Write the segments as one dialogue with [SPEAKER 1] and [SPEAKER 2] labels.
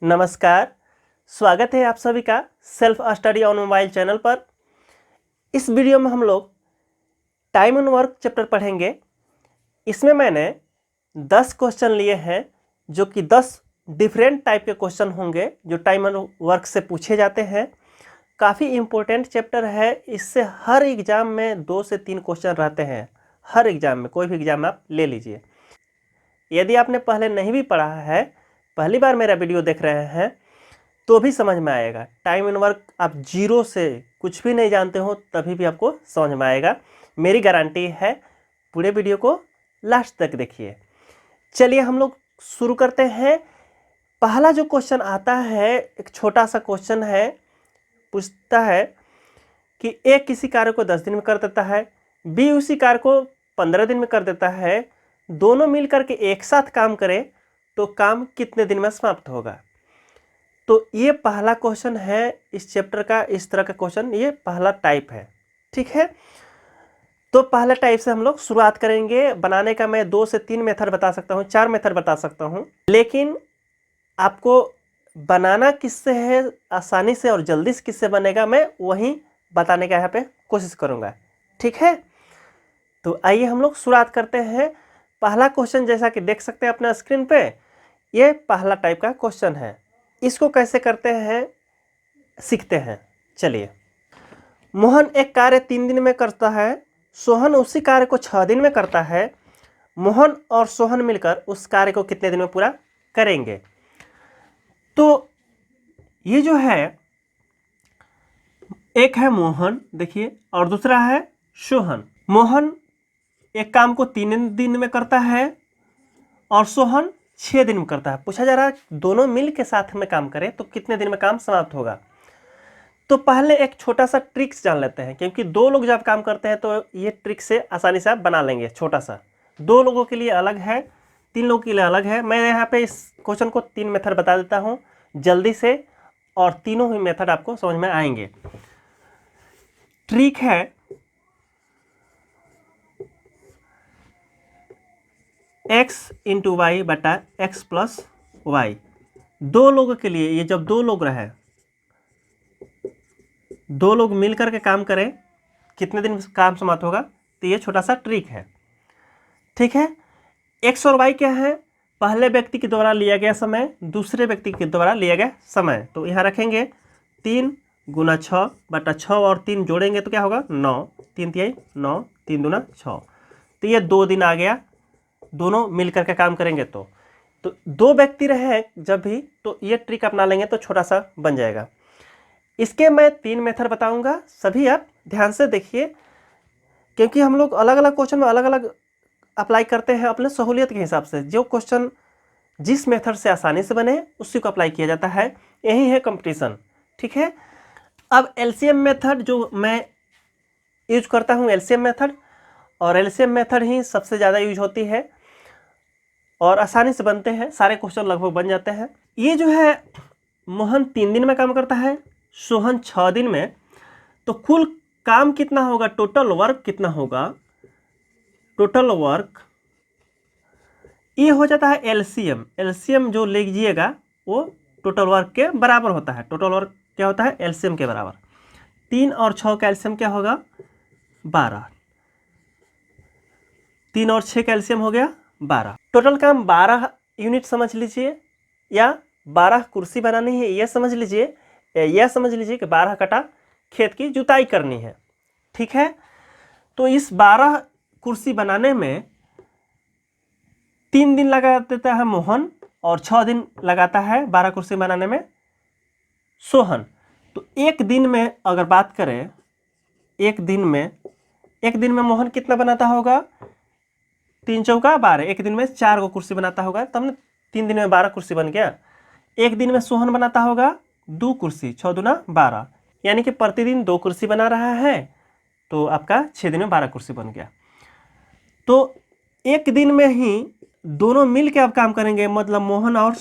[SPEAKER 1] नमस्कार, स्वागत है आप सभी का self study on mobile channel पर। इस वीडियो में हम लोग टाइम एंड वर्क चैप्टर पढ़ेंगे। इसमें मैंने 10 क्वेश्चन लिए हैं जो कि 10 डिफरेंट टाइप के क्वेश्चन होंगे जो टाइम एंड वर्क से पूछे जाते हैं। काफ़ी इम्पोर्टेंट चैप्टर है, इससे हर एग्ज़ाम में 2 से 3 क्वेश्चन रहते हैं। हर एग्ज़ाम में, कोई भी एग्ज़ाम आप ले लीजिए। यदि आपने पहले नहीं भी पढ़ा है, पहली बार मेरा वीडियो देख रहे हैं, तो भी समझ में आएगा। टाइम एंड वर्क आप जीरो से कुछ भी नहीं जानते हो तभी भी आपको समझ में आएगा, मेरी गारंटी है। पूरे वीडियो को लास्ट तक देखिए। चलिए हम लोग शुरू करते हैं। पहला जो क्वेश्चन आता है, एक छोटा सा क्वेश्चन है। पूछता है कि ए किसी कार्य को 10 दिन में कर देता है, बी उसी कार्य को 15 दिन में कर देता है, दोनों मिल करके एक साथ काम करें तो काम कितने दिन में समाप्त होगा। तो ये पहला क्वेश्चन है इस चैप्टर का। इस तरह का क्वेश्चन ये पहला टाइप है, ठीक है। तो पहला टाइप से हम लोग शुरुआत करेंगे। बनाने का मैं 2 से 3 मेथड बता सकता हूँ, 4 मेथड बता सकता हूँ, लेकिन आपको बनाना किससे है, आसानी से और जल्दी से किससे बनेगा, मैं वही बताने का यहाँ पे कोशिश करूँगा, ठीक है। तो आइए हम लोग शुरुआत करते हैं। पहला क्वेश्चन जैसा कि देख सकते हैं अपना स्क्रीन पे, ये पहला टाइप का क्वेश्चन है। इसको कैसे करते हैं सीखते हैं। चलिए, मोहन एक कार्य 3 दिन में करता है, सोहन उसी कार्य को 6 दिन में करता है। मोहन और सोहन मिलकर उस कार्य को कितने दिन में पूरा करेंगे। तो ये जो है, एक है मोहन, देखिए, और दूसरा है सोहन। मोहन एक काम को 3 दिन में करता है और सोहन 6 दिन में करता है। पूछा जा रहा है दोनों मिल के साथ में काम करें तो कितने दिन में काम समाप्त होगा। तो पहले एक छोटा सा ट्रिक्स जान लेते हैं, क्योंकि 2 लोग जब काम करते हैं तो ये ट्रिक से आसानी से आप बना लेंगे। छोटा सा 2 लोगों के लिए अलग है, 3 लोगों के लिए अलग है। मैं यहाँ पे इस क्वेश्चन को 3 मेथड बता देता हूँ जल्दी से, और तीनों ही मेथड आपको समझ में आएंगे। ट्रिक है x इंटू वाई बटा एक्स प्लस वाई। 2 लोगों के लिए, ये जब 2 लोग रहे, 2 लोग मिलकर के काम करें कितने दिन में काम समाप्त होगा। तो ये छोटा सा ट्रिक है, ठीक है। x और y क्या है, पहले व्यक्ति के द्वारा लिया गया समय, दूसरे व्यक्ति के द्वारा लिया गया समय। तो यहाँ रखेंगे 3 गुना 6 बटा 6 और 3 जोड़ेंगे तो क्या होगा 9, 3 तिहाई 9, 3 दूना 6। तो ये 2 दिन आ गया, दोनों मिलकर के काम करेंगे तो 2 व्यक्ति रहे जब भी, तो ये ट्रिक अपना लेंगे तो छोटा सा बन जाएगा। इसके मैं 3 मेथड बताऊंगा, सभी आप ध्यान से देखिए, क्योंकि हम लोग अलग अलग क्वेश्चन में अलग अलग अप्लाई करते हैं अपने सहूलियत के हिसाब से। जो क्वेश्चन जिस मेथड से आसानी से बने उसी को अप्लाई किया जाता है, यही है कंपटीशन, ठीक है। अब एलसीएम मेथड जो मैं यूज करता हूँ, एलसीएम मेथड, और एलसीएम मेथड ही सबसे ज़्यादा यूज होती है और आसानी से बनते हैं, सारे क्वेश्चन लगभग बन जाते हैं। ये जो है, मोहन 3 दिन में काम करता है, सोहन 6 दिन में। तो कुल काम कितना होगा, टोटल वर्क कितना होगा, टोटल वर्क ये हो जाता है एलसीएम। एलसीएम जो लीजिएगा वो टोटल वर्क के बराबर होता है। टोटल वर्क क्या होता है, एलसीएम के बराबर। 3 और 6 का एलसीएम क्या होगा 12, 3 और 6 का एलसीएम हो गया 12। टोटल काम 12 यूनिट समझ लीजिए, या 12 कुर्सी बनानी है ये समझ लीजिए, यह समझ लीजिए कि 12 कटा खेत की जुताई करनी है, ठीक है। तो इस 12 कुर्सी बनाने में 3 दिन लगा देता है मोहन और 6 दिन लगाता है 12 कुर्सी बनाने में सोहन। तो एक दिन में अगर बात करें, एक दिन में मोहन कितना बनाता होगा, 3 चौका 12, एक दिन में 4 को कुर्सी बनाता होगा, तब ना 3 दिन में 12 कुर्सी बन गया। एक दिन में सोहन बनाता होगा 2 कुर्सी, 6 दूना 12, यानी कि प्रतिदिन 2 कुर्सी बना रहा है, तो आपका 6 दिन में 12 कुर्सी बन गया। तो एक दिन में ही दोनों मिल के अब काम करेंगे, मतलब मोहन और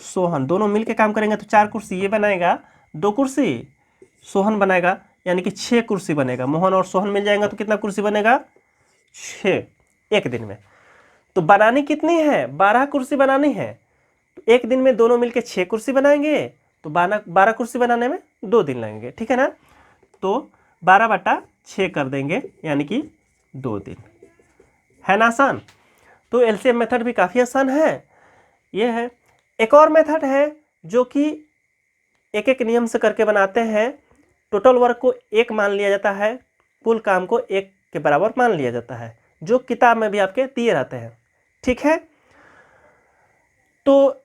[SPEAKER 1] सोहन दोनों मिल के काम करेंगे तो 4 कुर्सी ये बनाएगा, 2 कुर्सी सोहन बनाएगा, यानी कि 6 कुर्सी बनेगा। मोहन और सोहन मिल जाएगा तो कितना कुर्सी बनेगा 6 एक दिन में। तो बनानी कितनी है, 12 कुर्सी बनानी है। एक दिन में दोनों मिलके 6 कुर्सी बनाएंगे, तो 12 कुर्सी बनाने में 2 दिन लगेंगे, ठीक है ना। तो 12/6 कर देंगे, यानी कि 2 दिन। है ना आसान। तो एलसीएम मेथड भी काफ़ी आसान है। ये है। एक और मेथड है जो कि एक एक नियम से करके बनाते हैं। टोटल वर्क को 1 मान लिया जाता है, कुल काम को 1 के बराबर मान लिया जाता है, जो किताब में भी आपके दिए रहते हैं, ठीक है। तो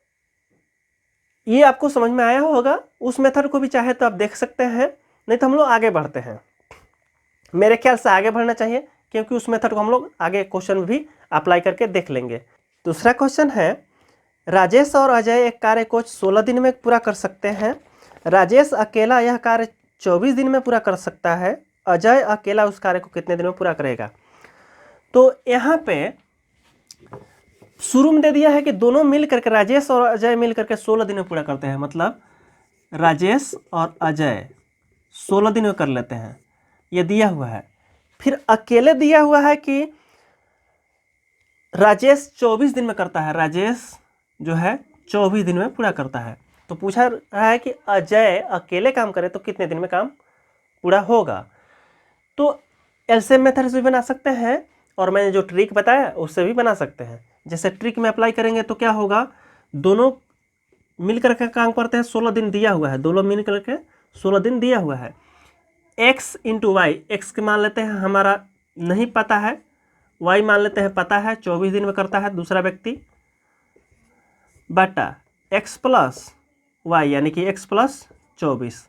[SPEAKER 1] ये आपको समझ में आया होगा। उस मेथड को भी चाहे तो आप देख सकते हैं, नहीं तो हम लोग आगे बढ़ते हैं। मेरे ख्याल से आगे बढ़ना चाहिए, क्योंकि उस मेथड को हम लोग आगे क्वेश्चन में भी अप्लाई करके देख लेंगे। दूसरा क्वेश्चन है, राजेश और अजय एक कार्य को 16 दिन में पूरा कर सकते हैं। राजेश अकेला यह कार्य 24 दिन में पूरा कर सकता है। अजय अकेला उस कार्य को कितने दिन में पूरा करेगा। तो यहाँ पे शुरू में दे दिया है कि दोनों मिल करके, राजेश और अजय मिल करके 16 दिन में पूरा करते हैं। मतलब राजेश और अजय 16 दिन में कर लेते हैं, ये दिया हुआ है। फिर अकेले दिया हुआ है कि राजेश 24 दिन में करता है। राजेश जो है 24 दिन में पूरा करता है। तो पूछा रहा है कि अजय अकेले काम करे तो कितने दिन में काम पूरा होगा। तो एलसीएम मेथड से भी बना सकते हैं, और मैंने जो ट्रिक बताया उससे भी बना सकते हैं। जैसे ट्रिक में अप्लाई करेंगे तो क्या होगा, दोनों मिलकर के काम करते हैं, 16 दिन दिया हुआ है, दोनों मिल करके 16 दिन दिया हुआ है। x इंटू वाई, एक्स के मान लेते हैं हमारा नहीं पता है, y मान लेते हैं पता है, 24 दिन में करता है दूसरा व्यक्ति, बटा x प्लस वाई, यानी कि x प्लस 24।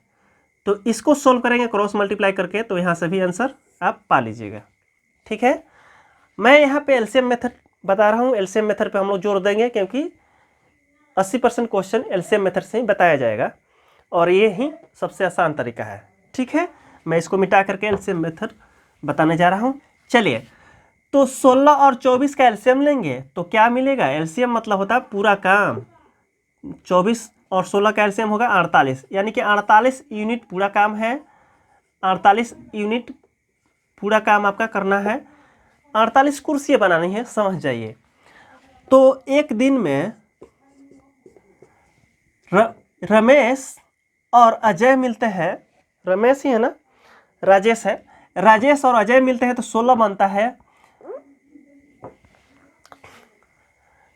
[SPEAKER 1] तो इसको सोल्व करेंगे क्रॉस मल्टीप्लाई करके, तो यहाँ से भी आंसर आप पा लीजिएगा, ठीक है। मैं यहाँ पे एलसीएम मेथड बता रहा हूँ। एलसीएम मेथड पे हम लोग जोर देंगे, क्योंकि 80% क्वेश्चन एलसीएम मेथड से ही बताया जाएगा, और ये ही सबसे आसान तरीका है, ठीक है। मैं इसको मिटा करके एलसीएम मेथड बताने जा रहा हूँ। चलिए, तो 16 और 24 का एलसीएम लेंगे तो क्या मिलेगा। एलसीएम मतलब होता है पूरा काम। 24 और 16 का एलसीएम होगा 48, यानी कि 48 यूनिट पूरा काम है। 48 यूनिट पूरा काम आपका करना है। 48 कुर्सियाँ बनानी है, समझ जाइए। तो एक दिन में रमेश और अजय मिलते हैं। रमेश ही है ना, राजेश है। राजेश और अजय मिलते हैं तो 16 बनता है।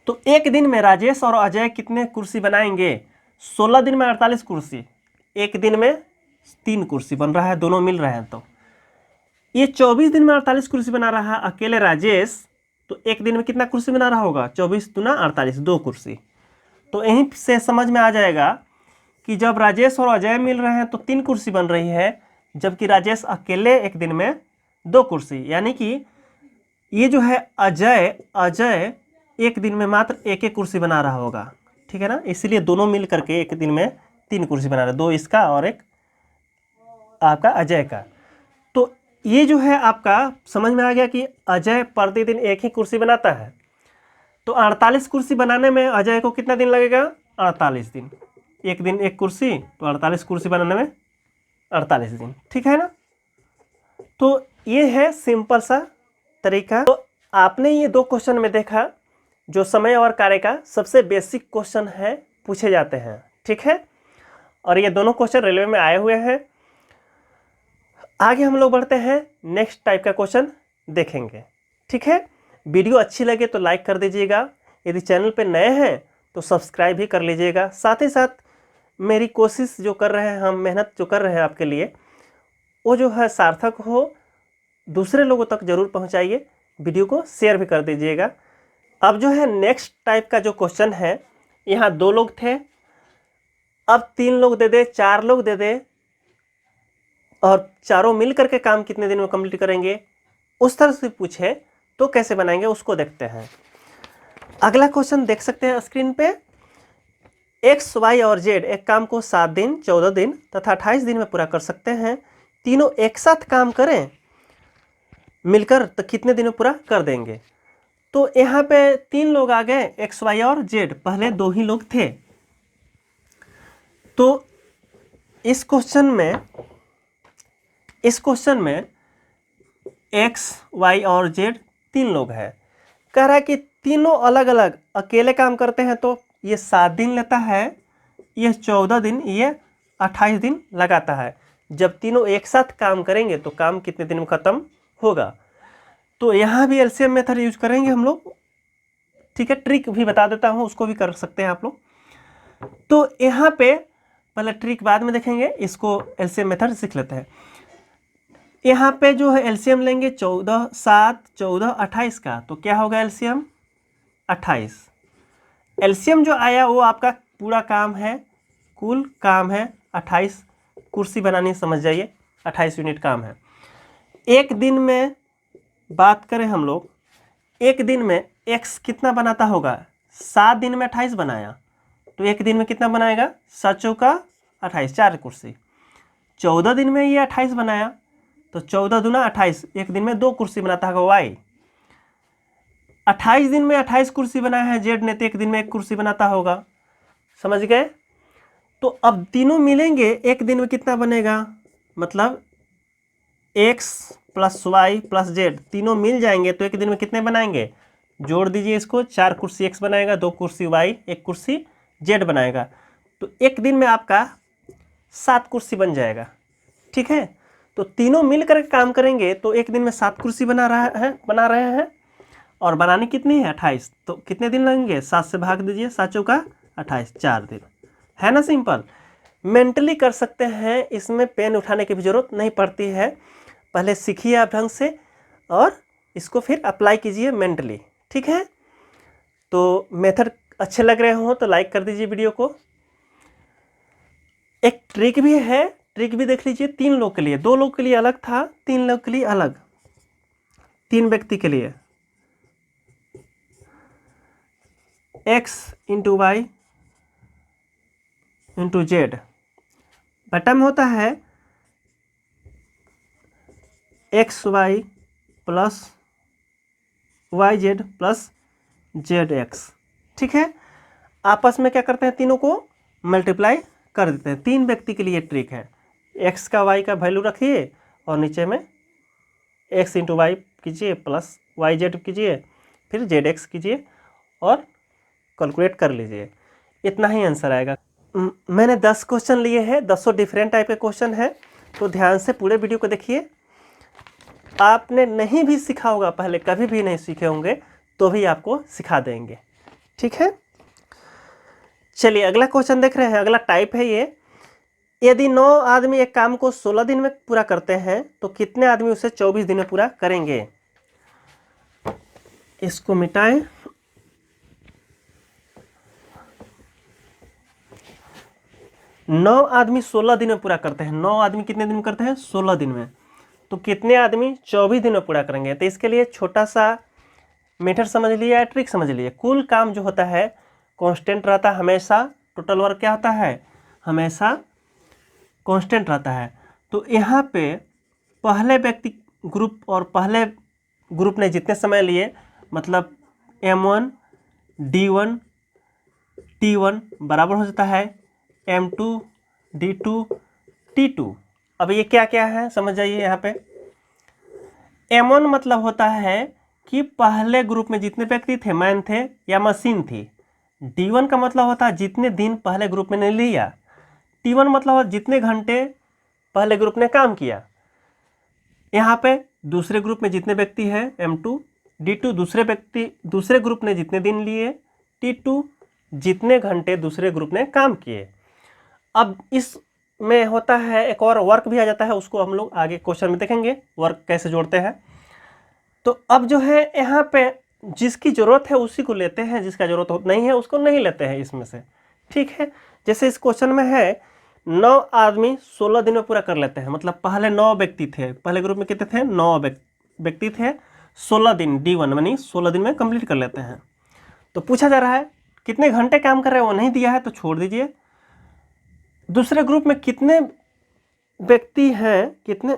[SPEAKER 1] तो एक दिन में राजेश और अजय कितने कुर्सी बनाएंगे। 16 दिन में 48 कुर्सी, एक दिन में 3 कुर्सी बन रहा है, दोनों मिल रहे हैं। तो ये 24 दिन में 48 कुर्सी बना रहा है अकेले राजेश, तो एक दिन में कितना कुर्सी बना रहा होगा, 24 दूना 48, 2 कुर्सी। तो यहीं से समझ में आ जाएगा कि जब राजेश और अजय मिल रहे हैं तो 3 कुर्सी बन रही है, जबकि राजेश अकेले एक दिन में 2 कुर्सी, यानी कि ये जो है अजय एक दिन में मात्र एक एक कुर्सी बना रहा होगा, ठीक है ना। इसलिए दोनों मिल करके एक दिन में 3 कुर्सी बना रहे, 2 इसका और एक आपका अजय का। तो ये जो है आपका समझ में आ गया कि अजय प्रतिदिन एक ही कुर्सी बनाता है। तो 48 कुर्सी बनाने में अजय को कितना दिन लगेगा, 48 दिन। एक दिन एक कुर्सी, तो 48 कुर्सी बनाने में 48 दिन, ठीक है ना। तो ये है सिंपल सा तरीका। तो आपने ये 2 क्वेश्चन में देखा जो समय और कार्य का सबसे बेसिक क्वेश्चन है, पूछे जाते हैं, ठीक है। और ये दोनों क्वेश्चन रेलवे में आए हुए हैं। आगे हम लोग बढ़ते हैं, नेक्स्ट टाइप का क्वेश्चन देखेंगे, ठीक है। वीडियो अच्छी लगे तो लाइक कर दीजिएगा, यदि चैनल पे नए हैं तो सब्सक्राइब भी कर लीजिएगा। साथ ही साथ मेरी कोशिश जो कर रहे हैं हम, मेहनत जो कर रहे हैं आपके लिए, वो जो है सार्थक हो, दूसरे लोगों तक जरूर पहुंचाइए, वीडियो को शेयर भी कर दीजिएगा। अब जो है नेक्स्ट टाइप का जो क्वेश्चन है, यहाँ 2 लोग थे, अब 3 लोग दे दे, 4 लोग दे दे, और चारों मिल करके काम कितने दिन में कंप्लीट करेंगे, उस तरह से पूछे तो कैसे बनाएंगे उसको देखते हैं। अगला क्वेश्चन देख सकते हैं स्क्रीन पे। एक्स, वाई और जेड एक काम को 7 दिन, 14 दिन तथा 28 दिन में पूरा कर सकते हैं। तीनों एक साथ काम करें मिलकर तो कितने दिन में पूरा कर देंगे। तो यहाँ पे 3 लोग आ गए, एक्स, वाई और जेड, पहले 2 ही लोग थे। तो इस क्वेश्चन में एक्स, वाई और जेड 3 लोग हैं। कह रहा है कि तीनों अलग अलग अकेले काम करते हैं तो ये 7 दिन लेता है, ये 14 दिन, ये 28 दिन लगाता है। जब तीनों एक साथ काम करेंगे तो काम कितने दिन में ख़त्म होगा। तो यहाँ भी एलसीएम मेथड यूज करेंगे हम लोग। ठीक है, ट्रिक भी बता देता हूँ, उसको भी कर सकते हैं आप लोग। तो यहाँ पे पहले ट्रिक बाद में देखेंगे, इसको एलसीएम मेथड सीख लेते हैं। यहाँ पे जो है एलसीएम लेंगे 14, 7, 14, 28 का, तो क्या होगा एलसीएम 28। एलसीएम जो आया वो आपका पूरा काम है, कुल काम है 28। कुर्सी बनानी समझ जाइए, 28 यूनिट काम है। एक दिन में बात करें हम लोग, एक दिन में x कितना बनाता होगा, 7 दिन में 28 बनाया, तो एक दिन में कितना बनाएगा, 7 चौका 28, 4 कुर्सी। 14 दिन में ये 28 बनाया, तो 14 दूना 28, एक दिन में 2 कुर्सी बनाता होगा y। 28 दिन में 28 कुर्सी बनाया है z ने, तो एक दिन में 1 कुर्सी बनाता होगा। समझ गए। तो अब तीनों मिलेंगे, एक दिन में कितना बनेगा, मतलब x plus y plus z तीनों मिल जाएंगे तो एक दिन में कितने बनाएंगे, जोड़ दीजिए इसको, 4 कुर्सी x बनाएगा, 2 कुर्सी y, 1 कुर्सी z बनाएगा। तो एक दिन में आपका 7 कुर्सी बन जाएगा। ठीक है, तो तीनों मिलकर काम करेंगे तो एक दिन में 7 कुर्सी बना रहे हैं। और बनानी कितनी है, 28। तो कितने दिन लगेंगे, 7 से भाग दीजिए, 7 चौका 28, 4 दिन। है ना, सिंपल। मेंटली कर सकते हैं, इसमें पेन उठाने की भी जरूरत नहीं पड़ती है। पहले सीखिए आप ढंग से और इसको फिर अप्लाई कीजिए मेंटली। ठीक है, तो मेथड अच्छे लग रहे हो तो लाइक कर दीजिए वीडियो को। एक ट्रिक भी है, ट्रिक भी देख लीजिए। 3 लोग के लिए, 2 लोग के लिए अलग था, 3 लोग के लिए अलग, 3 व्यक्ति के लिए। x into y into z, बटम होता है x y plus y z plus z x. ठीक है, आपस में क्या करते हैं, तीनों को मल्टीप्लाई कर देते हैं। 3 व्यक्ति के लिए ट्रिक है। x का y का वैल्यू रखिए और नीचे में x इंटू वाई कीजिए प्लस वाई जेड कीजिए, फिर जेड एक्स कीजिए और कैलकुलेट कर लीजिए, इतना ही आंसर आएगा। मैंने 10 क्वेश्चन लिए हैं, 10 डिफरेंट टाइप के क्वेश्चन हैं, तो ध्यान से पूरे वीडियो को देखिए। आपने नहीं भी सीखा होगा, पहले कभी भी नहीं सीखे होंगे, तो भी आपको सिखा देंगे। ठीक है, चलिए अगला क्वेश्चन देख रहे हैं। अगला टाइप है ये, यदि 9 आदमी एक काम को 16 दिन में पूरा करते हैं तो कितने आदमी उसे 24 दिन में पूरा करेंगे। इसको मिटाएं। नौ आदमी 16 दिन में पूरा करते हैं। 9 आदमी कितने दिन में करते हैं, 16 दिन में। तो कितने आदमी 24 दिन में पूरा करेंगे। तो इसके लिए छोटा सा मेथड समझ लिया या ट्रिक समझ लिया। कुल काम जो होता है कांस्टेंट रहता है हमेशा, टोटल वर्क क्या होता है, हमेशा कांस्टेंट रहता है। तो यहाँ पे पहले व्यक्ति ग्रुप और पहले ग्रुप ने जितने समय लिए, मतलब M1 D1 T1 बराबर हो जाता है M2 D2 T2। अब ये क्या क्या है समझ जाइए। यहाँ पे M1 मतलब होता है कि पहले ग्रुप में जितने व्यक्ति थे, मैन थे या मशीन थी। D1 का मतलब होता है जितने दिन पहले ग्रुप में ने लिया। T1 मतलब होता जितने घंटे पहले ग्रुप ने काम किया। यहाँ पे दूसरे ग्रुप में जितने व्यक्ति हैं M2, D2 दूसरे ग्रुप ने जितने दिन लिए, T2 जितने घंटे दूसरे ग्रुप ने काम किए। अब इसमें होता है एक और वर्क भी आ जाता है, उसको हम लोग आगे क्वेश्चन में देखेंगे वर्क कैसे जोड़ते हैं। तो अब जो है यहाँ पे जिसकी ज़रूरत है उसी को लेते हैं, जिसका ज़रूरत नहीं है उसको नहीं लेते हैं इसमें से। ठीक है, जैसे इस क्वेश्चन में है 9 आदमी 16 दिन में पूरा कर लेते हैं, मतलब पहले 9 व्यक्ति थे, पहले ग्रुप में कितने थे, 9 व्यक्ति थे। 16 दिन D1 यानी 16 दिन में कंप्लीट कर लेते हैं। तो पूछा जा रहा है कितने घंटे काम कर रहे हैं, वो नहीं दिया है तो छोड़ दीजिए। दूसरे ग्रुप में कितने व्यक्ति हैं, कितने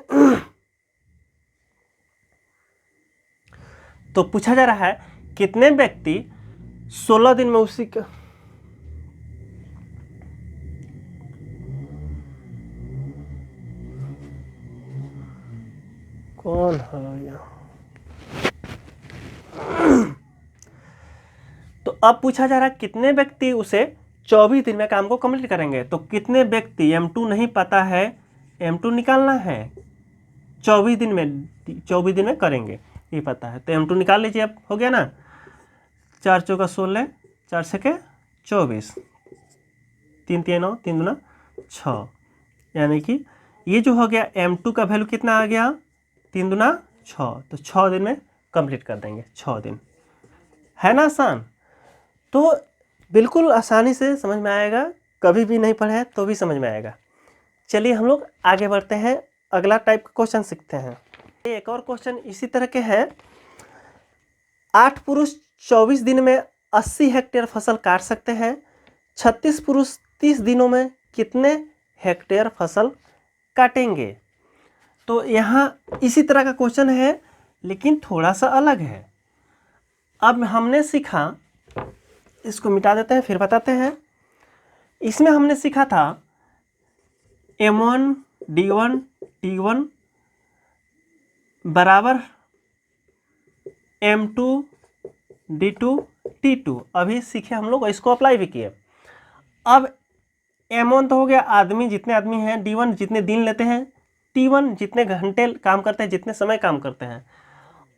[SPEAKER 1] तो पूछा जा रहा है कितने व्यक्ति 16 दिन में उसी का कौन है यहाँ। तो अब पूछा जा रहा है कितने व्यक्ति उसे 24 दिन में काम को कंप्लीट करेंगे। तो कितने व्यक्ति M2 नहीं पता है, M2 निकालना है, 24 दिन में करेंगे ये पता है। तो M2 निकाल लीजिए, अब हो गया ना, 4 चौका 16, 4 छके 24, 3 3 9, 3 दूना 6, यानी कि ये जो हो गया M2 का वैल्यू कितना आ गया, 3 दूना 6। तो 6 दिन में कंप्लीट कर देंगे, 6 दिन। है ना आसान? तो बिल्कुल आसानी से समझ में आएगा, कभी भी नहीं पढ़े तो भी समझ में आएगा। चलिए हम लोग आगे बढ़ते हैं, अगला टाइप का क्वेश्चन सीखते हैं। एक और क्वेश्चन इसी तरह के हैं। 8 पुरुष 24 दिन में 80 हेक्टेयर फसल काट सकते हैं। 36 पुरुष 30 दिनों में कितने हेक्टेयर फसल काटेंगे? तो यहाँ इसी तरह का क्वेश्चन है, लेकिन थोड़ा सा अलग है। अब हमने सीखा, इसको मिटा देते हैं फिर बताते हैं। इसमें हमने सीखा था M1 D1 T1 बराबर M2 D2 T2। अभी सीखे हम लोग, इसको अप्लाई भी किए। अब M1 तो हो गया आदमी, जितने आदमी हैं, D1 जितने दिन लेते हैं, T1 जितने घंटे काम करते हैं, जितने समय काम करते हैं,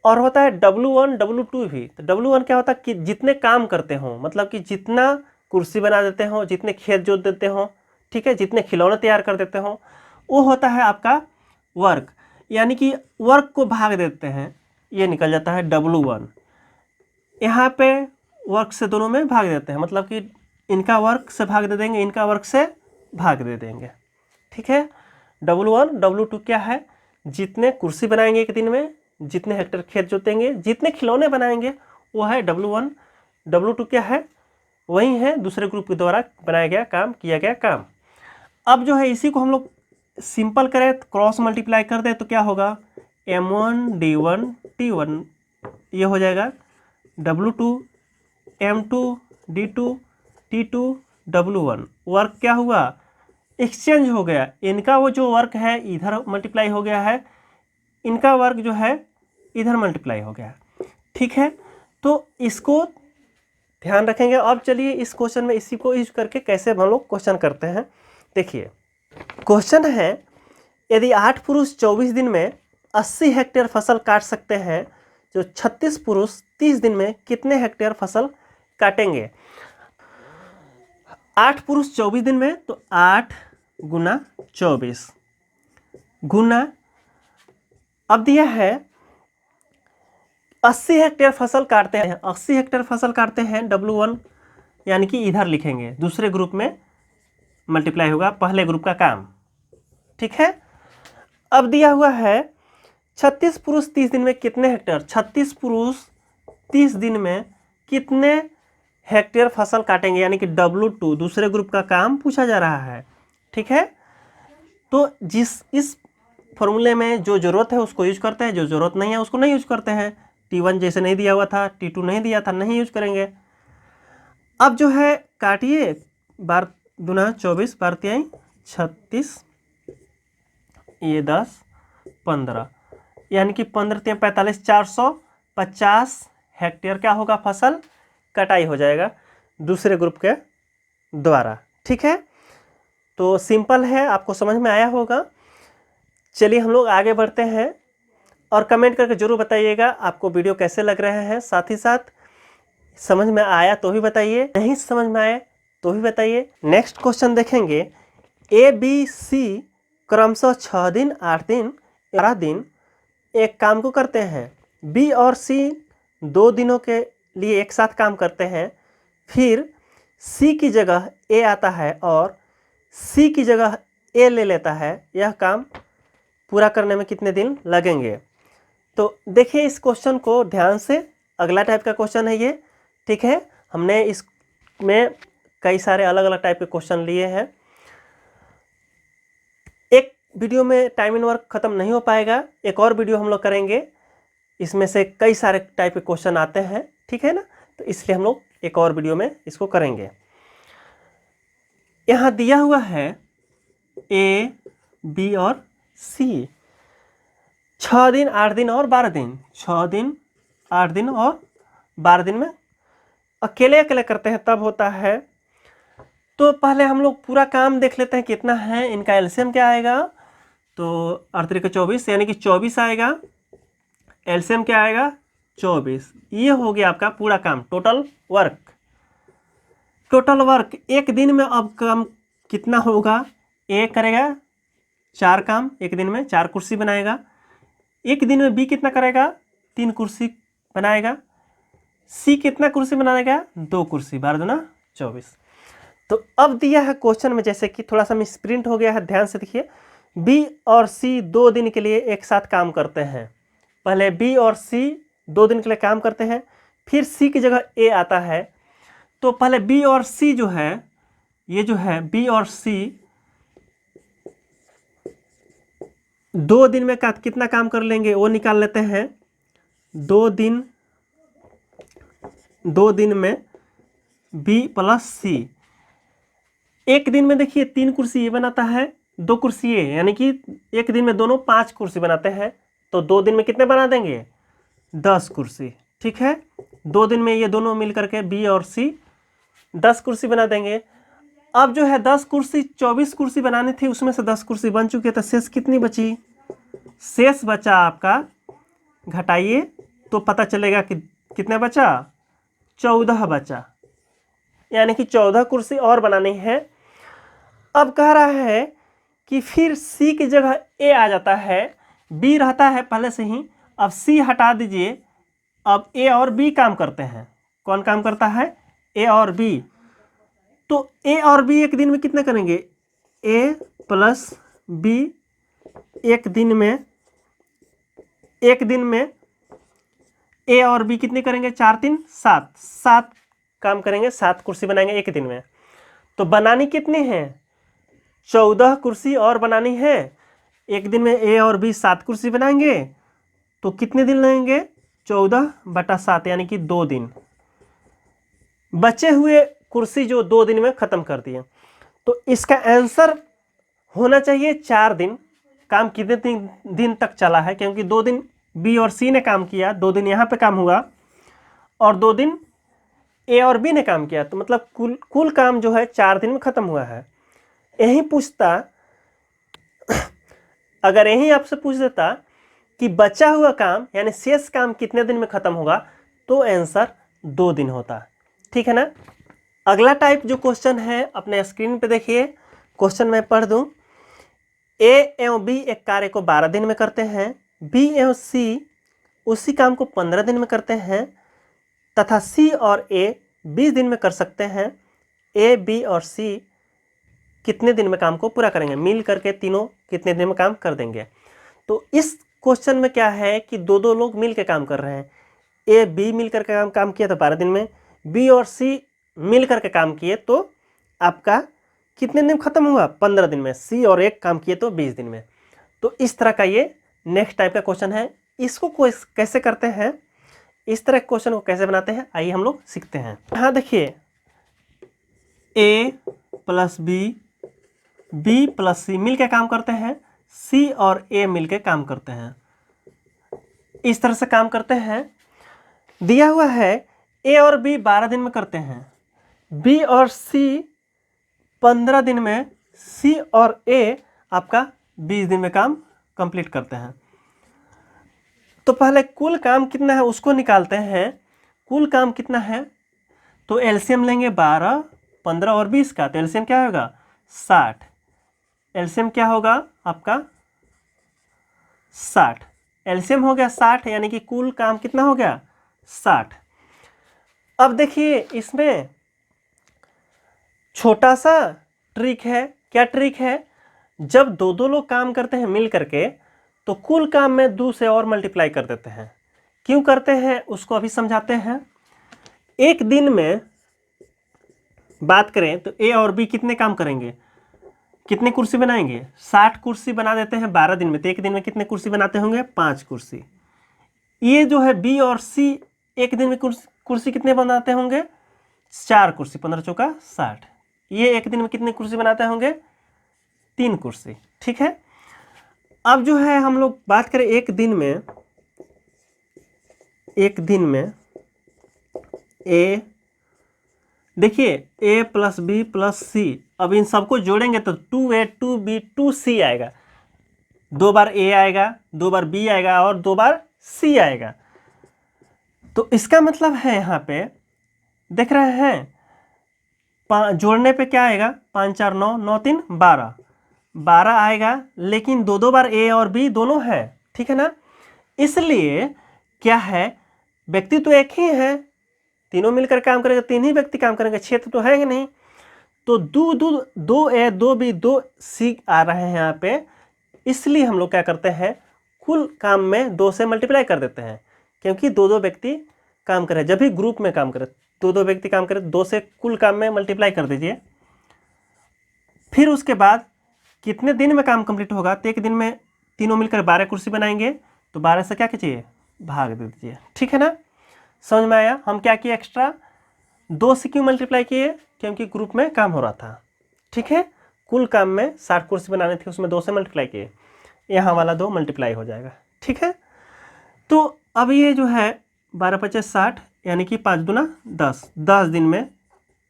[SPEAKER 1] और होता है W1 W2 भी। तो W1 क्या होता है कि जितने काम करते हो, मतलब कि जितना कुर्सी बना देते हो, जितने खेत जोत देते हो, ठीक है, जितने खिलौने तैयार कर देते हो, वो होता है आपका वर्क, यानी कि वर्क को भाग देते हैं, ये निकल जाता है W1। यहाँ पे वर्क से दोनों में भाग देते हैं, मतलब कि इनका वर्क से भाग दे देंगे, इनका वर्क से भाग दे देंगे, ठीक है। W1 W2 क्या है, जितने कुर्सी बनाएंगे एक दिन में, जितने हेक्टेयर खेत जोतेंगे, जितने खिलौने बनाएंगे, वो है W1। W2 क्या है, वही है दूसरे ग्रुप के द्वारा बनाया गया काम, किया गया काम। अब जो है इसी को हम लोग सिंपल करें, क्रॉस मल्टीप्लाई कर दें तो क्या होगा, M1 D1 T1, ये हो जाएगा W2 M2 D2 T2 W1। Work क्या हुआ, एक्सचेंज हो गया, इनका वो जो वर्क है इधर मल्टीप्लाई हो गया है, इनका वर्क जो है इधर मल्टीप्लाई हो गया, ठीक है। तो इसको ध्यान रखेंगे। अब चलिए इस क्वेश्चन में इसी को यूज करके कैसे हम लोग क्वेश्चन करते हैं। देखिए क्वेश्चन है, यदि 8 पुरुष 24 दिन में 80 हेक्टेयर फसल काट सकते हैं, जो 36 पुरुष 30 दिन में कितने हेक्टेयर फसल काटेंगे? 8 पुरुष 24 दिन में, तो 8 गुना 24 गुना, अब दिया है 80 हेक्टेयर फसल काटते हैं, 80 हेक्टेयर फसल काटते हैं W1, यानी कि इधर लिखेंगे, दूसरे ग्रुप में मल्टीप्लाई होगा पहले ग्रुप का काम, ठीक है। अब दिया हुआ है 36 पुरुष 30 दिन में कितने हेक्टेयर, 36 पुरुष 30 दिन में कितने हेक्टेयर फसल काटेंगे, यानी कि W2 दूसरे ग्रुप का काम पूछा जा रहा है, ठीक है। तो इस फॉर्मूले में जो जरूरत है उसको यूज करते हैं, जो जरूरत नहीं है उसको नहीं यूज करते हैं। T1 जैसे नहीं दिया हुआ था, T2 नहीं दिया था, नहीं यूज करेंगे। अब जो है काटिए, 12 दूना 24, 12 तिहाई 36, ये 10 15, यानी कि 15 तिहाई 45, 450 हेक्टेयर क्या होगा, फसल कटाई हो जाएगा दूसरे ग्रुप के द्वारा, ठीक है। तो सिंपल है, आपको समझ में आया होगा। चलिए हम लोग आगे बढ़ते हैं, और कमेंट करके जरूर बताइएगा आपको वीडियो कैसे लग रहे हैं। साथ ही साथ समझ में आया तो भी बताइए, नहीं समझ में आए तो भी बताइए। नेक्स्ट क्वेश्चन देखेंगे, ABC क्रमशः 6 दिन 8 दिन 11 दिन एक काम को करते हैं, B और C 2 दिनों के लिए एक साथ काम करते हैं, फिर C की जगह A आता है और C की जगह A ले लेता है, यह काम पूरा करने में कितने दिन लगेंगे? तो देखिए इस क्वेश्चन को ध्यान से, अगला टाइप का क्वेश्चन है ये, ठीक है। हमने इसमें कई सारे अलग अलग टाइप के क्वेश्चन लिए हैं। एक वीडियो में टाइम एंड वर्क खत्म नहीं हो पाएगा, एक और वीडियो हम लोग करेंगे, इसमें से कई सारे टाइप के क्वेश्चन आते हैं, ठीक है ना। तो इसलिए हम लोग एक और वीडियो में इसको करेंगे। यहाँ दिया हुआ है A, B और C, 6 दिन 8 दिन और 12 दिन, 6 दिन 8 दिन और 12 दिन में अकेले अकेले करते हैं तब होता है। तो पहले हम लोग पूरा काम देख लेते हैं कितना है। इनका एलसीएम क्या आएगा, तो 8 × 24 यानी कि 24 आएगा। एलसीएम क्या आएगा, 24। ये हो गया आपका पूरा काम, टोटल वर्क। टोटल वर्क एक दिन में अब काम कितना होगा, ए करेगा 4 काम एक दिन में, 4 कुर्सी बनाएगा। एक दिन में बी कितना करेगा, 3 कुर्सी बनाएगा। सी कितना कुर्सी बनाएगा, 2 कुर्सी, 12 दूना 24। तो अब दिया है क्वेश्चन में, जैसे कि थोड़ा सा मिसप्रिंट हो गया है, ध्यान से देखिए। बी और सी 2 दिन के लिए एक साथ काम करते हैं। पहले बी और सी 2 दिन के लिए काम करते हैं, फिर सी की जगह ए आता है। तो पहले बी और सी जो है, ये जो है बी और सी 2 दिन में कितना काम कर लेंगे वो निकाल लेते हैं। 2 दिन में बी प्लस सी। एक दिन में देखिए 3 कुर्सी ये बनाता है, 2 कुर्सी ये, यानी कि एक दिन में दोनों 5 कुर्सी बनाते हैं। तो 2 दिन में कितने बना देंगे, 10 कुर्सी। ठीक है, 2 दिन में ये दोनों मिल करके बी और सी 10 कुर्सी बना देंगे। अब जो है 10 कुर्सी, 24 कुर्सी बनानी थी, उसमें से 10 कुर्सी बन चुकी है, तो शेष कितनी बची, शेष बचा आपका, घटाइए तो पता चलेगा कि कितने बचा, 14 बचा, यानी कि 14 कुर्सी और बनानी है। अब कह रहा है कि फिर सी की जगह ए आ जाता है, बी रहता है पहले से ही, अब सी हटा दीजिए, अब ए और बी काम करते हैं। कौन काम करता है, ए और बी। तो ए और बी एक दिन में कितने करेंगे, ए प्लस बी एक दिन में ए और बी कितने करेंगे, 4 3 7, 7 काम करेंगे, 7 कुर्सी बनाएंगे एक दिन में। तो बनानी कितनी है, 14 कुर्सी और बनानी है। एक दिन में ए और बी 7 कुर्सी बनाएंगे, तो कितने दिन लगेंगे, 14/7 यानी कि 2 दिन। बचे हुए कुर्सी जो 2 दिन में ख़त्म कर दिए। तो इसका आंसर होना चाहिए 4 दिन। काम कितने दिन तक चला है, क्योंकि 2 दिन बी और सी ने काम किया, 2 दिन यहाँ पे काम हुआ, और 2 दिन ए और बी ने काम किया। तो मतलब कुल काम जो है 4 दिन में ख़त्म हुआ है। यही पूछता, अगर यही आपसे पूछ देता कि बचा हुआ काम यानी शेष काम कितने दिन में ख़त्म होगा, तो आंसर 2 दिन होता। ठीक है ना। अगला टाइप जो क्वेश्चन है अपने स्क्रीन पे देखिए, क्वेश्चन मैं पढ़ दूं। ए एवं बी एक कार्य को 12 दिन में करते हैं, बी एवं सी उसी काम को 15 दिन में करते हैं, तथा सी और ए 20 दिन में कर सकते हैं। ए, बी और सी कितने दिन में काम को पूरा करेंगे, मिल करके तीनों कितने दिन में काम कर देंगे। तो इस क्वेश्चन में क्या है कि 2 लोग मिल के काम कर रहे हैं। ए बी मिल करके काम किया तो 12 दिन में, बी और सी मिल करके काम किए तो आपका कितने दिन खत्म हुआ, 15 दिन में। सी और एक काम किए तो 20 दिन में। तो इस तरह का ये नेक्स्ट टाइप का क्वेश्चन है। इसको कैसे करते हैं, इस तरह के क्वेश्चन को कैसे बनाते हैं, आइए हम लोग सीखते हैं। यहाँ देखिए, ए प्लस बी प्लस सी मिल के काम करते हैं, सी और ए मिल के काम करते हैं। इस तरह से काम करते हैं। दिया हुआ है ए और बी 12 दिन में करते हैं, बी और सी 15 दिन में, सी और ए आपका 20 दिन में काम कंप्लीट करते हैं। तो पहले कुल काम कितना है उसको निकालते हैं। कुल काम कितना है, तो एलसीएम लेंगे 12, 15 और 20 का, तो एलसीएम क्या होगा, 60। एलसीएम क्या होगा आपका, 60। एलसीएम हो गया 60, यानी कि कुल काम कितना हो गया, 60। अब देखिए इसमें छोटा सा ट्रिक है। क्या ट्रिक है, जब 2 लोग काम करते हैं मिल करके, तो कुल काम में 2 से और मल्टीप्लाई कर देते हैं। क्यों करते हैं उसको अभी समझाते हैं। एक दिन में बात करें तो ए और बी कितने काम करेंगे, कितने कुर्सी बनाएंगे, 60 कुर्सी बना देते हैं 12 दिन में। तो एक दिन में कितने कुर्सी बनाते होंगे, 5 कुर्सी। ये जो है बी और सी एक दिन में कुर्सी कितने बनाते होंगे, 4 कुर्सी, 15 चौका 60। ये एक दिन में कितने कुर्सी बनाते होंगे, 3 कुर्सी। ठीक है। अब जो है हम लोग बात करें एक दिन में ए देखिए ए प्लस बी प्लस सी, अब इन सबको जोड़ेंगे तो 2A 2B 2C आएगा। 2 बार ए आएगा, 2 बार बी आएगा और 2 बार सी आएगा। तो इसका मतलब है यहाँ पे देख रहे हैं, जोड़ने पे क्या आएगा, 5 4 9, 9 3 12, 12 आएगा, लेकिन 2 2 बार ए और बी दोनों है, ठीक है ना। इसलिए क्या है, व्यक्ति तो एक ही है, तीनों मिलकर काम करेंगे, 3 ही व्यक्ति काम करेंगे, क्षेत्र तो है ही नहीं। तो 2A 2B 2C आ रहे हैं यहाँ पे, इसलिए हम लोग क्या करते हैं, कुल काम में 2 से मल्टीप्लाई कर देते हैं, क्योंकि 2 2 व्यक्ति काम करें, जब भी ग्रुप में काम करें 2 2 व्यक्ति काम करें, 2 से कुल काम में मल्टीप्लाई कर दीजिए। फिर उसके बाद कितने दिन में काम कंप्लीट होगा, तो एक दिन में तीनों मिलकर 12 कुर्सी बनाएंगे, तो 12 से क्या कीजिए, भाग दे दीजिए, ठीक है ना। समझ में आया। हम क्या किए, एक्स्ट्रा 2 से क्यों मल्टीप्लाई किए, क्योंकि ग्रुप में काम हो रहा था, ठीक है। कुल काम में 60 कुर्सी बनाने थे, उसमें 2 से मल्टीप्लाई किए, यहाँ वाला 2 मल्टीप्लाई हो जाएगा, ठीक है। तो अब ये जो है 12 50 60, यानी कि 5 दूना 10, 10 दिन में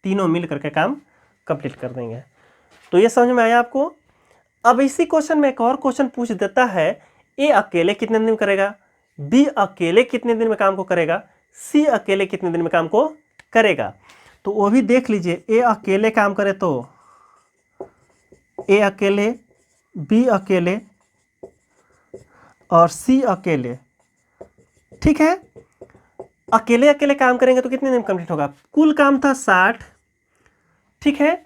[SPEAKER 1] तीनों मिल करके काम कंप्लीट कर देंगे। तो ये समझ में आया आपको। अब इसी क्वेश्चन में एक और क्वेश्चन पूछ देता है, ए अकेले कितने दिन में करेगा, बी अकेले कितने दिन में काम को करेगा, सी अकेले कितने दिन में काम को करेगा। तो वो भी देख लीजिए, ए अकेले काम करे तो ए अकेले, बी अकेले और सी अकेले, ठीक है। अकेले अकेले काम करेंगे तो कितने दिन में कंप्लीट होगा, कुल काम था 60, ठीक है।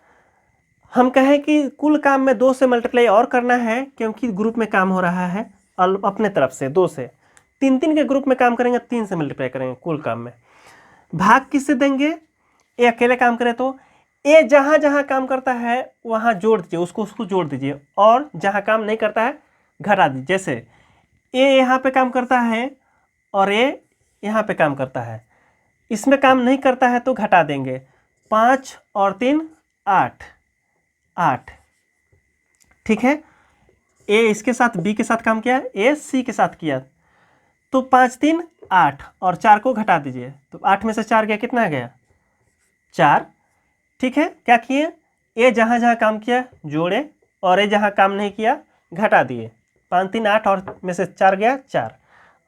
[SPEAKER 1] हम कहें कि कुल काम में 2 से मल्टीप्लाई और करना है, क्योंकि ग्रुप में काम हो रहा है अपने तरफ से 2 से, 3 3 के ग्रुप में काम करेंगे, 3 से मल्टीप्लाई करेंगे कुल काम में। भाग किससे देंगे, ए अकेले काम करे तो ए जहाँ जहाँ काम करता है वहाँ जोड़ दीजिए, उसको जोड़ दीजिए, और जहाँ काम नहीं करता है घटा दीजिए। जैसे ए यहाँ पे काम करता है और ए यहाँ पे काम करता है, इसमें काम नहीं करता है तो घटा देंगे, 5 और 3 8, 8, ठीक है। ए इसके साथ बी के साथ काम किया, ए सी के साथ किया, तो 5 3 8 और 4 को घटा दीजिए, तो 8 में से 4 गया, कितना गया 4, ठीक है। क्या किए, ए जहाँ जहाँ काम किया जोड़े, और ए जहाँ काम नहीं किया घटा दिए, 5 3 8 और में से 4 गया 4।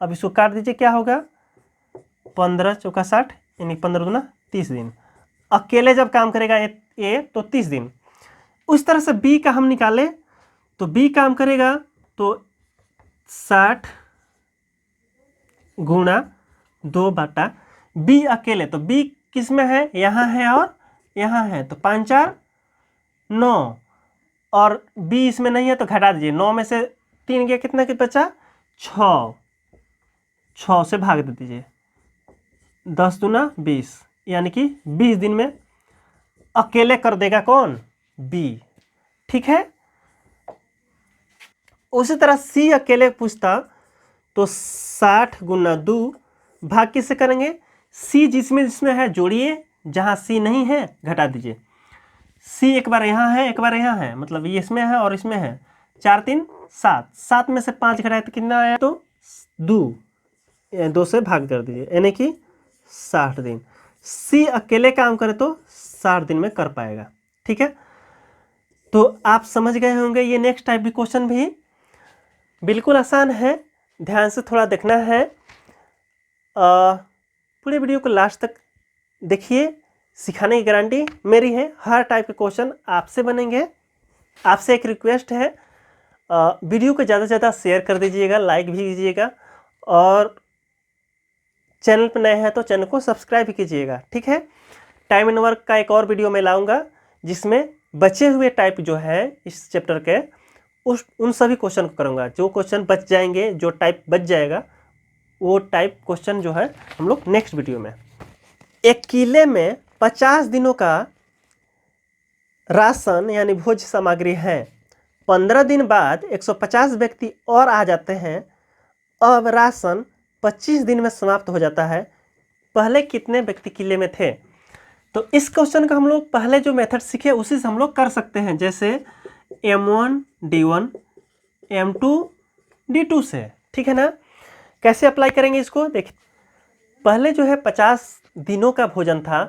[SPEAKER 1] अब इसको काट दीजिए, क्या होगा, 15 चौका 60, यानी 15 दूना 30 दिन। अकेले जब काम करेगा ए तो 30 दिन। उस तरह से बी का हम निकाले तो बी काम करेगा तो 60 गुणा 2 बटा, बी अकेले, तो बी किस में है, यहाँ है और यहाँ है, तो 5 4 9, और बी इसमें नहीं है तो घटा दीजिए, 9 में से 3 गया, कितना कि बचा 6, 6 से भाग दे दीजिए, 10 दूना 20, यानी कि 20 दिन में अकेले कर देगा कौन, बी, ठीक है। उसी तरह सी अकेले पूछता तो 60 गुना 2 भाग किससे करेंगे, सी जिसमें जिसमें है जोड़िए, जहाँ सी नहीं है घटा दीजिए। सी एक बार यहाँ है एक बार यहाँ है, मतलब ये इसमें है और इसमें है, 4 3 7, 7 में से 5 घटाए तो कितना आया, तो 2 से भाग कर दीजिए, यानी कि 60 दिन। सी अकेले काम करे तो 60 दिन में कर पाएगा, ठीक है। तो आप समझ गए होंगे। ये नेक्स्ट टाइप भी क्वेश्चन भी बिल्कुल आसान है, ध्यान से थोड़ा देखना है। पूरे वीडियो को लास्ट तक देखिए, सिखाने की गारंटी मेरी है, हर टाइप के क्वेश्चन आपसे बनेंगे। आपसे एक रिक्वेस्ट है, वीडियो को ज़्यादा से ज़्यादा शेयर कर दीजिएगा, लाइक भी कीजिएगा, और चैनल पर नए हैं तो चैनल को सब्सक्राइब भी कीजिएगा, ठीक है। टाइम एंड वर्क का एक और वीडियो मैं लाऊंगा, जिसमें बचे हुए टाइप जो है इस चैप्टर के उन सभी क्वेश्चन को करूँगा। जो क्वेश्चन बच जाएंगे, जो टाइप बच जाएगा, वो टाइप क्वेश्चन जो है हम लोग नेक्स्ट वीडियो में। एक किले में 50 दिनों का राशन यानी भोज्य सामग्री है, 15 दिन बाद 150 व्यक्ति और आ जाते हैं, अब राशन 25 दिन में समाप्त हो जाता है, पहले कितने व्यक्ति किले में थे। तो इस क्वेश्चन का हम लोग पहले जो मेथड सीखे उसी से हम लोग कर सकते हैं, जैसे M1 D1 M2 D2 से, ठीक है ना। कैसे अप्लाई करेंगे इसको देखिए। पहले जो है 50 दिनों का भोजन था,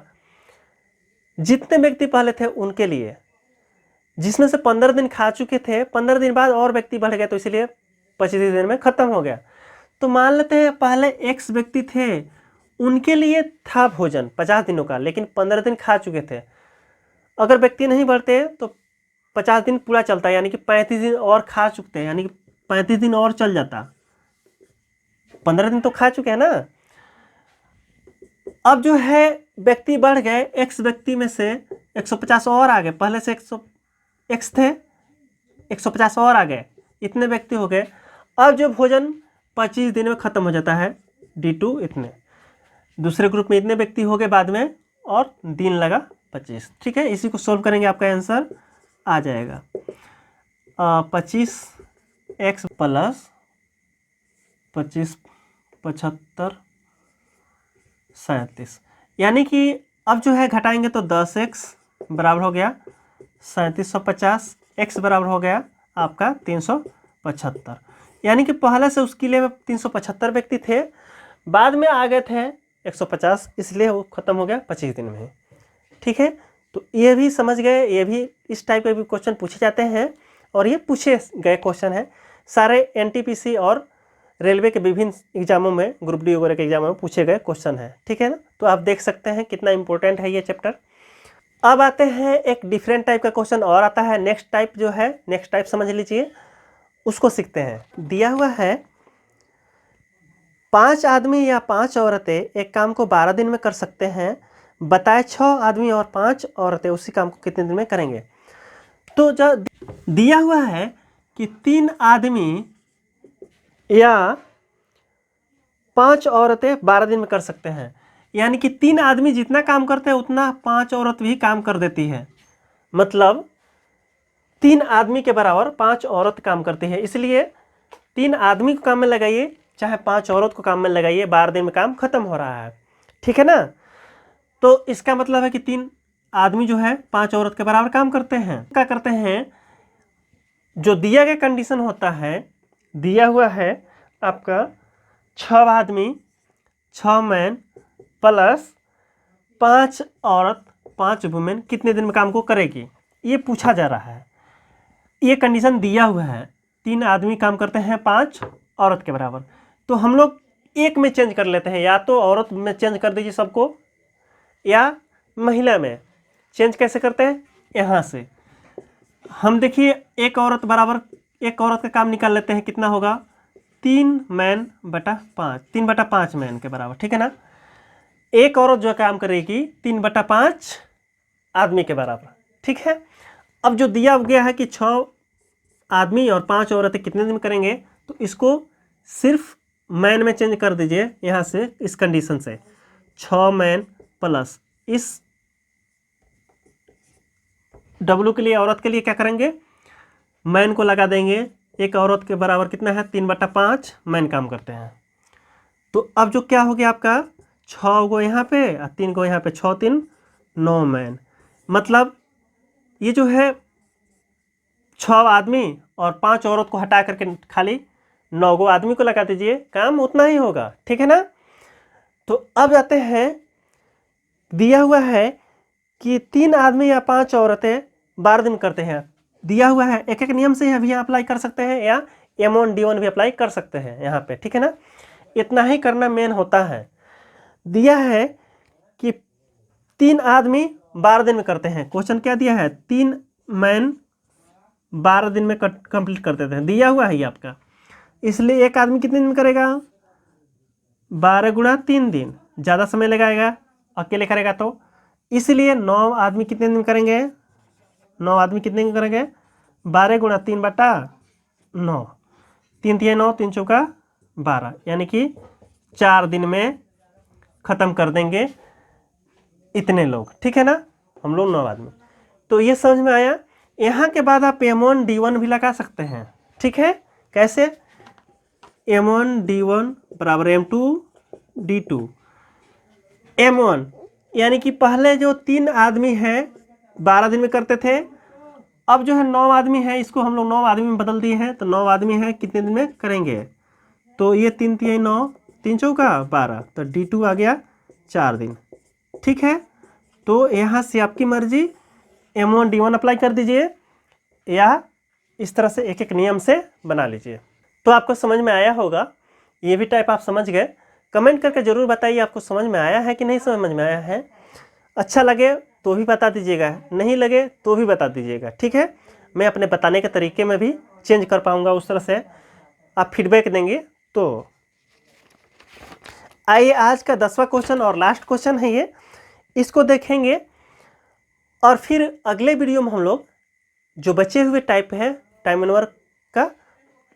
[SPEAKER 1] जितने व्यक्ति पहले थे उनके लिए, जिसमें से 15 दिन खा चुके थे, 15 दिन बाद और व्यक्ति बढ़ गए तो इसलिए 25 दिन में ख़त्म हो गया। तो मान लेते हैं पहले X व्यक्ति थे, उनके लिए था भोजन 50 दिनों का, लेकिन 15 दिन खा चुके थे। अगर व्यक्ति नहीं बढ़ते तो 50 दिन पूरा चलता, यानी कि 35 दिन और खा चुके हैं, यानी कि 35 दिन और चल जाता। 15 दिन तो खा चुके हैं ना। अब जो है व्यक्ति बढ़ गए, X व्यक्ति में से 150 और आ गए, पहले से 100 X थे, 150 और आ गए, इतने व्यक्ति हो गए। अब जो भोजन 25 दिन में ख़त्म हो जाता है, D2 इतने, दूसरे ग्रुप में इतने व्यक्ति हो गए बाद में, और दिन लगा 25। ठीक है, इसी को सोल्व करेंगे, आपका आंसर आ जाएगा 25x प्लस 25 75 37, यानी कि अब जो है घटाएंगे तो 10x बराबर हो गया 3750, x बराबर हो गया आपका 375, यानी कि पहले से उसके लिए 375 व्यक्ति थे, बाद में आ गए थे 150, इसलिए वो ख़त्म हो गया 25 दिन में। ठीक है, तो ये भी समझ गए, ये भी इस टाइप के भी क्वेश्चन पूछे जाते हैं, और ये पूछे गए क्वेश्चन है सारे NTPC और रेलवे के विभिन्न एग्जामों में, ग्रुप डी वगैरह के एग्जामों में पूछे गए क्वेश्चन है। ठीक है ना, तो आप देख सकते हैं कितना इंपॉर्टेंट है ये चैप्टर। अब आते हैं एक डिफरेंट टाइप का क्वेश्चन और आता है, नेक्स्ट टाइप जो है, नेक्स्ट टाइप समझ लीजिए, उसको सीखते हैं। दिया हुआ है 5 आदमी या 5 औरतें एक काम को 12 दिन में कर सकते हैं, बताए 6 आदमी और 5 औरतें उसी काम को कितने दिन में करेंगे। तो जो दिया हुआ है कि 3 आदमी या 5 औरतें 12 दिन में कर सकते हैं, यानी कि 3 आदमी जितना काम करते हैं उतना 5 औरत भी काम कर देती है, मतलब 3 आदमी के बराबर 5 औरत काम करती है। इसलिए 3 आदमी को काम में लगाइए चाहे 5 औरत को काम में लगाइए, 12 दिन में काम खत्म हो रहा है। ठीक है ना, तो इसका मतलब है कि 3 आदमी जो है 5 औरत के बराबर काम करते हैं। क्या करते हैं, जो दिया गया कंडीशन होता है, दिया हुआ है आपका 6 आदमी 6 मैन प्लस 5 औरत 5 वुमेन कितने दिन में काम को करेगी, ये पूछा जा रहा है। ये कंडीशन दिया हुआ है, 3 आदमी काम करते हैं 5 औरत के बराबर, तो हम लोग एक में चेंज कर लेते हैं, या तो औरत में चेंज कर दीजिए सबको, या महिला में। चेंज कैसे करते हैं, यहाँ से हम देखिए एक औरत बराबर, एक औरत का काम निकाल लेते हैं, कितना होगा 3 मैन बटा 5, 3/5 मैन के बराबर। ठीक है ना, एक औरत जो काम करेगी 3/5 आदमी के बराबर। ठीक है, अब जो दिया गया है कि 6 आदमी और 5 औरतें कितने दिन करेंगे, तो इसको सिर्फ मैन में चेंज कर दीजिए, यहाँ से इस कंडीशन से 6 मैन प्लस इस W के लिए, औरत के लिए क्या करेंगे, मैन को लगा देंगे, एक औरत के बराबर कितना है 3/5 मैन काम करते हैं। तो अब जो क्या हो गया आपका 6 को यहाँ पे और 3 को यहाँ पे, 6 3 9 मैन, मतलब ये जो है 6 आदमी और 5 औरत को हटा करके खाली 9 आदमी को लगा दीजिए, काम उतना ही होगा। ठीक है ना, तो अब आते हैं, दिया हुआ है कि 3 आदमी या 5 औरतें 12 दिन करते हैं, दिया हुआ है, एक एक नियम से भी अप्लाई कर सकते हैं, या M1 D1 भी अप्लाई कर सकते हैं यहाँ पे। ठीक है ना, इतना ही करना मेन होता है। दिया है कि 3 आदमी 12 दिन में करते हैं, क्वेश्चन क्या दिया है, 3 मैन 12 दिन में कंप्लीट कर देते हैं, दिया हुआ है ये आपका। इसलिए एक आदमी कितने दिन में करेगा, 12 गुणा 3 दिन, ज़्यादा समय लगाएगा अकेले करेगा तो, इसलिए 9 आदमी कितने दिन करेंगे, 9 आदमी कितने दिन करेंगे, 12 गुणा 3/9, 3 3 9, 3 चौका 12, यानी कि 4 दिन में ख़त्म कर देंगे इतने लोग। ठीक है ना, हम लोग 9 आदमी। तो ये समझ में आया। यहाँ के बाद आप M1 D1 भी लगा सकते हैं। ठीक है, कैसे, M1 D1 बराबर M2 D2। M1 यानी कि पहले जो 3 आदमी हैं 12 दिन में करते थे, अब जो है 9 आदमी है, इसको हम लोग 9 आदमी में बदल दिए हैं, तो 9 आदमी है कितने दिन में करेंगे, तो ये 3 3 9, 3 चौका 12, तो D2 आ गया 4 दिन। ठीक है, तो यहाँ से आपकी मर्जी M1D1 अप्लाई कर दीजिए या इस तरह से एक एक नियम से बना लीजिए। तो आपको समझ में आया होगा, ये भी टाइप आप समझ गए। कमेंट करके ज़रूर बताइए आपको समझ में आया है कि नहीं समझ में आया है। अच्छा लगे तो भी बता दीजिएगा, नहीं लगे तो भी बता दीजिएगा, ठीक है। मैं अपने बताने के तरीके में भी चेंज कर पाऊँगा, उस तरह से आप फीडबैक देंगे तो। आइए आज का 10वां क्वेश्चन और लास्ट क्वेश्चन है ये, इसको देखेंगे और फिर अगले वीडियो में हम लोग जो बचे हुए टाइप है टाइम एंड वर्क का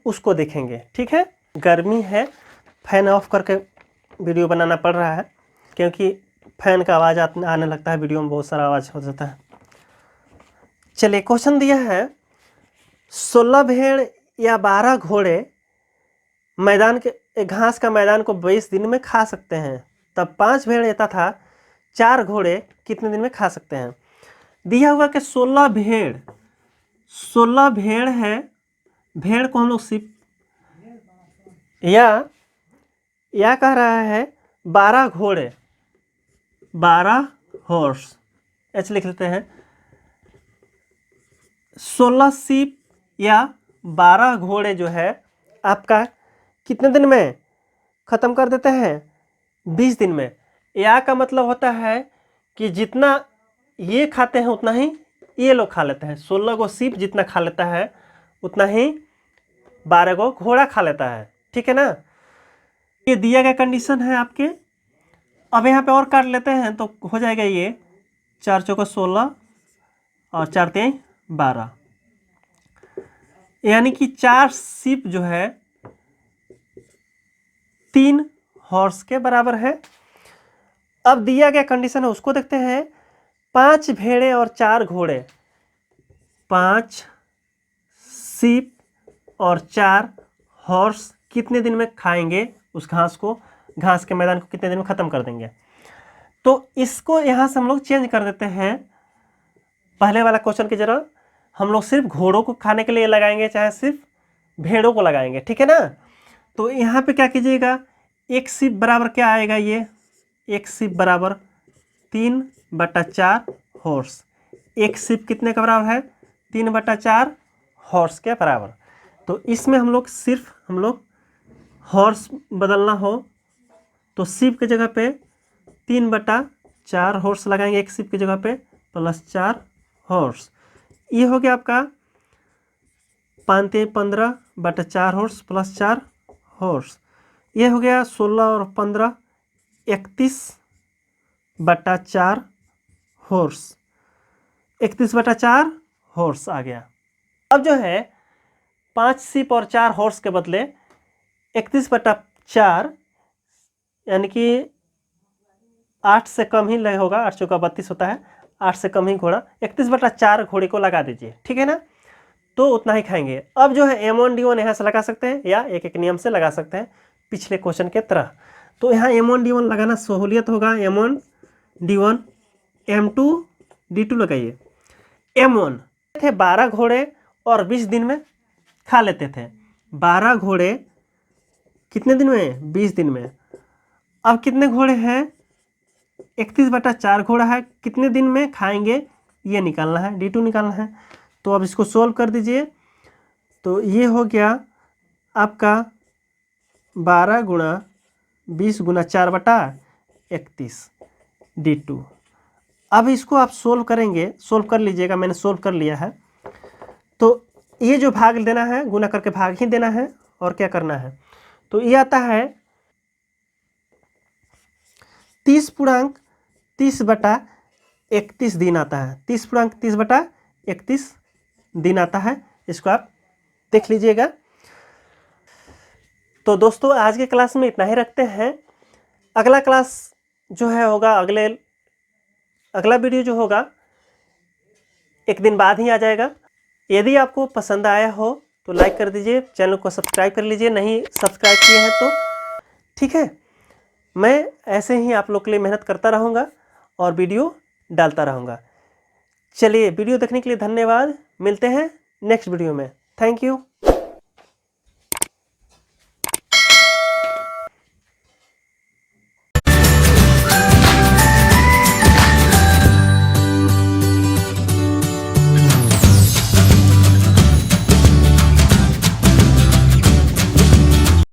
[SPEAKER 1] उसको देखेंगे, ठीक है। गर्मी है, फैन ऑफ करके वीडियो बनाना पड़ रहा है क्योंकि फैन का आवाज़ आने लगता है, वीडियो में बहुत सारा आवाज़ हो जाता है। चलिए क्वेश्चन दिया है 16 भेड़ या 12 घोड़े मैदान के घास का मैदान को 20 दिन में खा सकते हैं, तब 5 भेड़ तथा 4 घोड़े कितने दिन में खा सकते हैं। दिया हुआ कि 16 भेड़ है, भेड़ को हम लोग सिर्फ या कह रहा है 12 घोड़े, 12 हॉर्स, ऐसे लिख लेते हैं। 16 सीप या 12 घोड़े जो है आपका कितने दिन में ख़त्म कर देते हैं, 20 दिन में। या का मतलब होता है कि जितना ये खाते हैं उतना ही ये लोग खा लेते हैं। 16 को सीप जितना खा लेता है उतना ही 12 को घोड़ा खा लेता है, ठीक है ना। ये दिया गया कंडीशन है आपके। अब यहाँ पे और काट लेते हैं तो हो जाएगा ये 4 चौका 16 और 4 3 12, यानी कि 4 सीप जो है 3 हॉर्स के बराबर है। अब दिया गया कंडीशन है उसको देखते हैं। 5 भेड़े और 4 घोड़े, 5 सीप और 4 हॉर्स कितने दिन में खाएंगे उस घास को, घास के मैदान को कितने दिन में ख़त्म कर देंगे। तो इसको यहाँ से हम लोग चेंज कर देते हैं। पहले वाला क्वेश्चन की जगह हम लोग सिर्फ घोड़ों को खाने के लिए लगाएंगे, चाहे सिर्फ भेड़ों को लगाएंगे, ठीक है ना। तो यहाँ पे क्या कीजिएगा, एक सीप बराबर क्या आएगा, ये एक सीप बराबर 3/4 हॉर्स। एक सीप कितने का बराबर है, 3/4 हॉर्स के बराबर। तो इसमें हम लोग हॉर्स बदलना हो तो सीप की जगह पे 3/4 हॉर्स लगाएंगे, एक सीप की जगह पे प्लस 4 हॉर्स। ये हो गया आपका 5-15/4 हॉर्स प्लस 4 हॉर्स। ये हो गया 16 और 15 31/4 हॉर्स, 31/4 हॉर्स आ गया। अब जो है 5 सीप और 4 हॉर्स के बदले 31/4 यानी कि 8 से कम ही होगा, 8 चौका 32 होता है, 8 से कम ही घोड़ा, 31/4 घोड़े को लगा दीजिए, ठीक है ना। तो उतना ही खाएंगे। अब जो है M1D1 यहाँ से लगा सकते हैं या एक एक नियम से लगा सकते हैं पिछले क्वेश्चन के तरह। तो यहाँ M1D1 लगाना सहूलियत होगा। M1D1 M2D2 लगाइए। M1 थे 12 घोड़े और 20 दिन में खा लेते थे। 12 घोड़े कितने दिन में, 20 दिन में। अब कितने घोड़े हैं, 31/4 घोड़ा है, कितने दिन में खाएंगे ये निकालना है, D2 निकालना है। तो अब इसको सोल्व कर दीजिए। तो ये हो गया आपका 12 गुणा 20 गुणा 4/31 D2। अब इसको आप सोल्व करेंगे, सोल्व कर लीजिएगा, मैंने सोल्व कर लिया है। तो ये जो भाग देना है गुना करके भाग ही देना है और क्या करना है। तो ये आता है 30/30/31 दिन आता है, 30/30/31 दिन आता है। इसको आप देख लीजिएगा। तो दोस्तों आज के क्लास में इतना ही रखते हैं। अगला क्लास जो है होगा अगला वीडियो जो होगा एक दिन बाद ही आ जाएगा। यदि आपको पसंद आया हो तो लाइक कर दीजिए, चैनल को सब्सक्राइब कर लीजिए, नहीं सब्सक्राइब किए हैं तो ठीक है। मैं ऐसे ही आप लोग के लिए मेहनत करता रहूँगा और वीडियो डालता रहूँगा। चलिए वीडियो देखने के लिए धन्यवाद, मिलते हैं नेक्स्ट वीडियो में। Thank you.